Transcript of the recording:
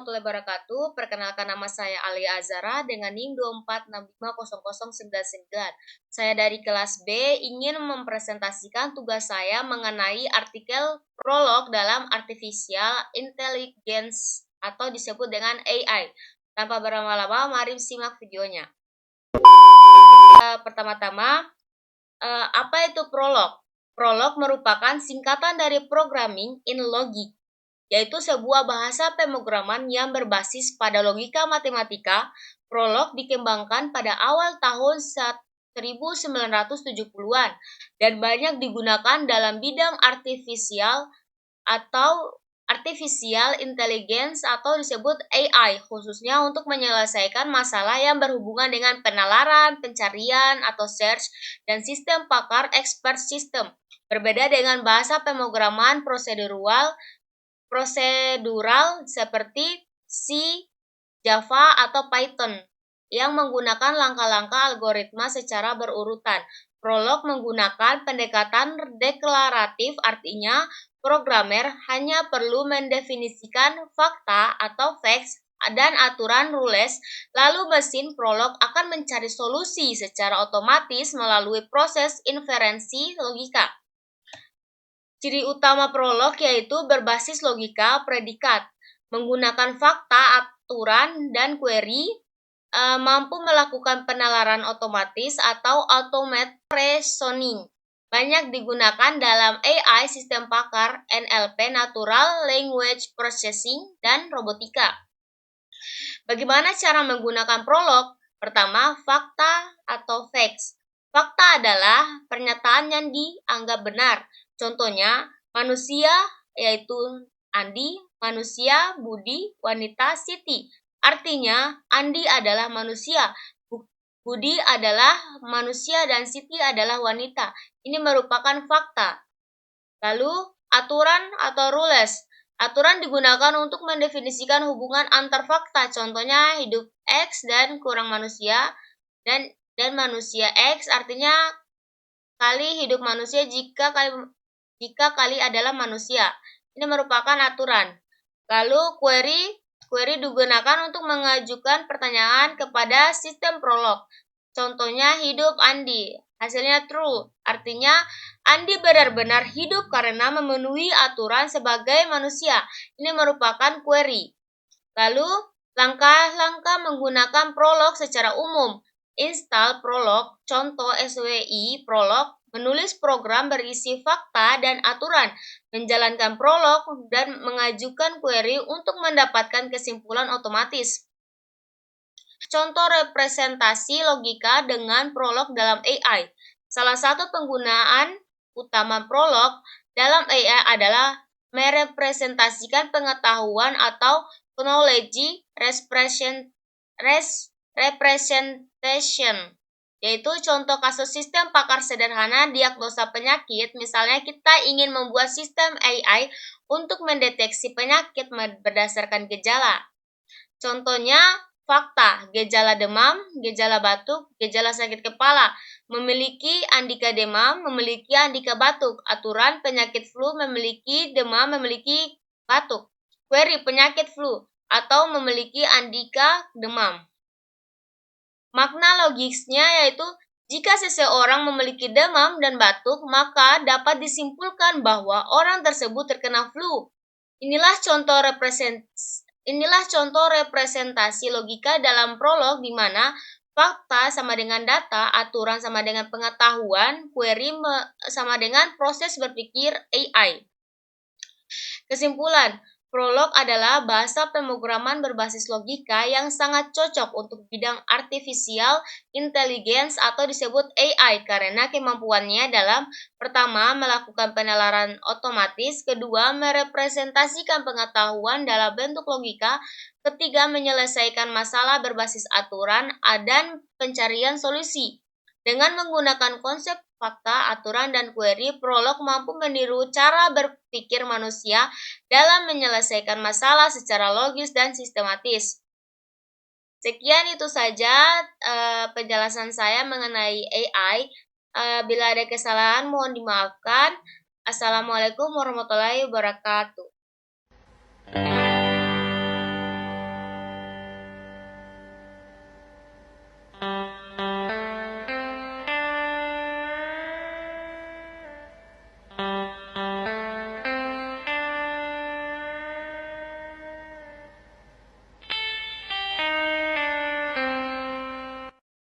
warahmatullahi wabarakatuh. Perkenalkan, nama saya Alia Azara dengan NIM 24650099. Saya dari kelas B ingin mempresentasikan tugas saya mengenai artikel prolog dalam Artificial Intelligence atau disebut dengan AI. Tanpa berlama-lama, mari simak videonya. Pertama-tama, apa itu prolog? Prolog merupakan singkatan dari Programming in Logic, yaitu sebuah bahasa pemrograman yang berbasis pada logika matematika. Prolog dikembangkan pada awal tahun 1970-an dan banyak digunakan dalam bidang artificial intelligence atau disebut AI, khususnya untuk menyelesaikan masalah yang berhubungan dengan penalaran, pencarian atau search, dan sistem pakar expert system. Berbeda dengan bahasa pemrograman prosedural seperti C, Java, atau Python yang menggunakan langkah-langkah algoritma secara berurutan. Prolog menggunakan pendekatan deklaratif, artinya programmer hanya perlu mendefinisikan fakta atau facts dan aturan rules, lalu mesin prolog akan mencari solusi secara otomatis melalui proses inferensi logika. Ciri utama prolog yaitu berbasis logika predikat, menggunakan fakta, aturan, dan query, mampu melakukan penalaran otomatis atau automated reasoning. Banyak digunakan dalam AI, sistem pakar, NLP, Natural Language Processing, dan robotika. Bagaimana cara menggunakan prolog? Pertama, fakta atau facts. Fakta adalah pernyataan yang dianggap benar. Contohnya, manusia yaitu Andi, manusia Budi, wanita Siti. Artinya, Andi adalah manusia, Budi adalah manusia, dan Siti adalah wanita. Ini merupakan fakta. Lalu, aturan atau rules. Aturan digunakan untuk mendefinisikan hubungan antar fakta. Contohnya, hidup X dan kurang manusia, dan manusia X artinya kali hidup manusia jika kali adalah manusia. Ini merupakan aturan. Lalu query digunakan untuk mengajukan pertanyaan kepada sistem prolog. Contohnya hidup Andi, hasilnya true. Artinya Andi benar-benar hidup karena memenuhi aturan sebagai manusia. Ini merupakan query. Lalu langkah-langkah menggunakan prolog secara umum. Install prolog, contoh SWI prolog, menulis program berisi fakta dan aturan, menjalankan prolog, dan mengajukan query untuk mendapatkan kesimpulan otomatis. Contoh representasi logika dengan prolog dalam AI. Salah satu penggunaan utama prolog dalam AI adalah merepresentasikan pengetahuan atau knowledge representation, yaitu contoh kasus sistem pakar sederhana diagnosa penyakit. Misalnya kita ingin membuat sistem AI untuk mendeteksi penyakit berdasarkan gejala. Contohnya fakta, gejala demam, gejala batuk, gejala sakit kepala. Memiliki Andika demam, memiliki Andika batuk. Aturan penyakit flu, memiliki demam, memiliki batuk. Query penyakit flu atau memiliki Andika demam. Makna logisnya yaitu jika seseorang memiliki demam dan batuk, maka dapat disimpulkan bahwa orang tersebut terkena flu. Inilah contoh representasi logika dalam prolog di mana fakta sama dengan data, aturan sama dengan pengetahuan, query sama dengan proses berpikir AI. Kesimpulan, prolog adalah bahasa pemrograman berbasis logika yang sangat cocok untuk bidang artificial intelligence atau disebut AI karena kemampuannya dalam pertama, melakukan penalaran otomatis, kedua, merepresentasikan pengetahuan dalam bentuk logika, ketiga, menyelesaikan masalah berbasis aturan, dan pencarian solusi. Dengan menggunakan konsep fakta, aturan, dan query, prolog mampu meniru cara berpikir manusia dalam menyelesaikan masalah secara logis dan sistematis. Sekian itu saja penjelasan saya mengenai AI. Bila ada kesalahan mohon dimaafkan. Assalamualaikum warahmatullahi wabarakatuh.